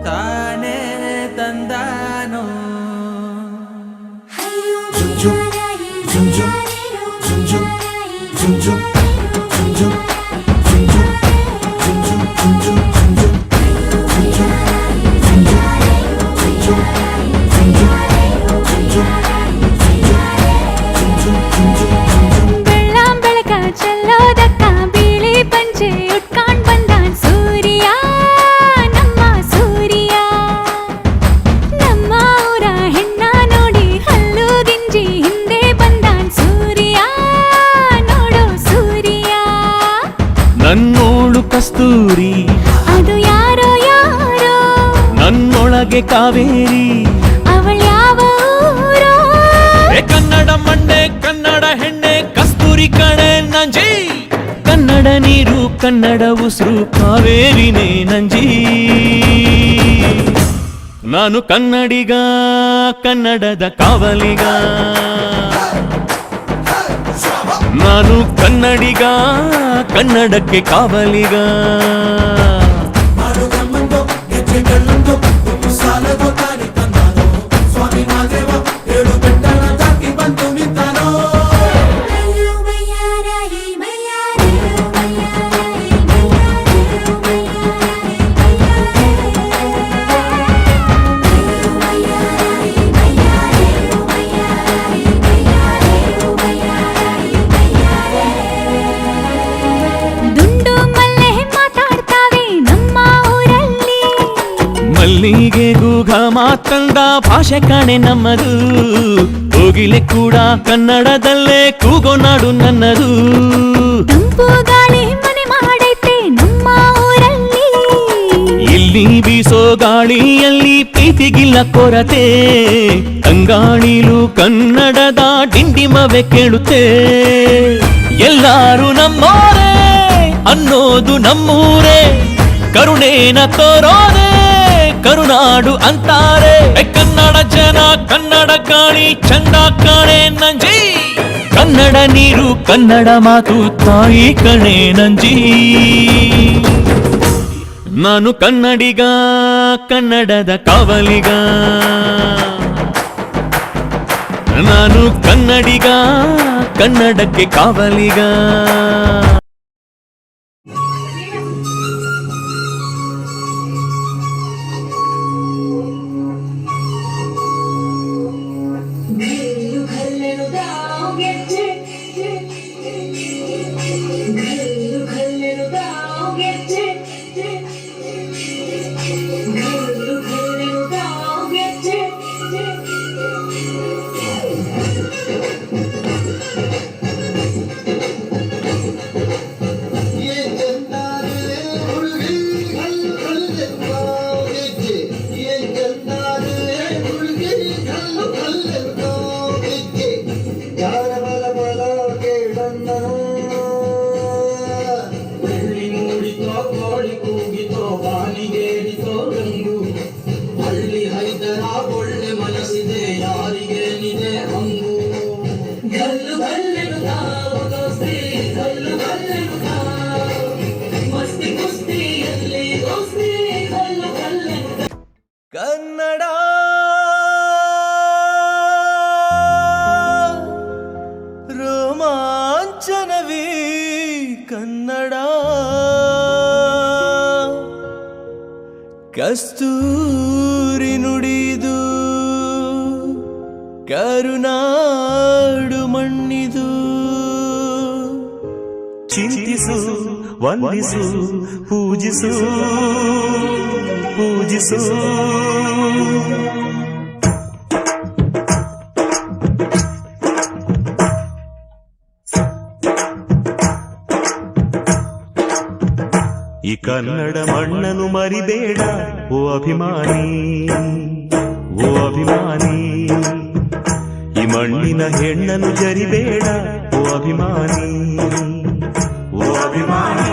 ತಾನೇ ತಂದಾನೋ ನನ್ನೋಳು ಕಸ್ತೂರಿ ಅದು ಯಾರೋ ಯಾರೋ ನನ್ನೊಳಗೆ ಕಾವೇರಿ ಅವಳ್ಯಾವ ಊರೋ ಕನ್ನಡ ಮಂಡೆ ಕನ್ನಡ ಹೆಣ್ಣೆ ಕಸ್ತೂರಿ ಕಣೆ ನಂಜಿ ಕನ್ನಡ ನೀರು ಕನ್ನಡ ಉಸಿರು ಕಾವೇರಿನೇ ನಂಜಿ ನಾನು ಕನ್ನಡಿಗ ಕನ್ನಡದ ಕಾವಲಿಗ ನಾನು ಕನ್ನಡಿಗ ಕನ್ನಡಕ್ಕೆ ಕಾವಲಿಗ ಮಲ್ಲಿಗೆ ಗೂಘ ಮಾತಂದ ಭಾಷೆ ಕಾಣೆ ನಮ್ಮದು ಕೋಗಿಲೆ ಕೂಡ ಕನ್ನಡದಲ್ಲೇ ಕೂಗೋ ನಾಡು ನನ್ನದು ತಂಪು ಗಾಳಿ ಮನೆ ಮಾಡೈತೆ ನಮ್ಮ ಊರಲ್ಲಿ ಇಲ್ಲಿ ಬೀಸೋ ಗಾಳಿಯಲ್ಲಿ ಪ್ರೀತಿಗಿಲ್ಲ ಕೊರತೆ ತಂಗಾಳಿಲು ಕನ್ನಡದ ಡಿಂಡಿಮವೆ ಕೇಳುತ್ತೆ ಎಲ್ಲಾರು ನಮ್ಮೋರೇ ಅನ್ನೋದು ನಮ್ಮೂರೇ ಕರುಣೇನ ತೋರೋದೆ ಕರುನಾಡು ಅಂತಾರೆ ಕನ್ನಡ ಜನ ಕನ್ನಡ ಗಾಳಿ ಚಂದ ಕಾಣೆ ನಂಜಿ ಕನ್ನಡ ನೀರು ಕನ್ನಡ ಮಾತು ತಾಯಿ ಕಣೆ ನಂಜಿ ನಾನು ಕನ್ನಡಿಗ ಕನ್ನಡದ ಕಾವಲಿಗ ನಾನು ಕನ್ನಡಿಗ ಕನ್ನಡಕ್ಕೆ ಕಾವಲಿಗ ಕನ್ನಡ ರೋಮಾಂಚನವೀ ಕನ್ನಡ ಕಸ್ತೂರಿ ನುಡಿದು ಕರುನಾಡು ಮಣ್ಣಿದು ಚಿಂತಿಸು ವಂದಿಸು ಪೂಜಿಸು ಪೂಜಿಸು ಈ ಕನ್ನಡ ಮಣ್ಣನ್ನು ಮರಿಬೇಡ ಓ ಅಭಿಮಾನಿ ಓ ಅಭಿಮಾನಿ ಈ ಮಣ್ಣಿನ ಹೆಣ್ಣನ್ನು ಜರಿಬೇಡ ಓ ಅಭಿಮಾನಿ ಓ ಅಭಿಮಾನಿ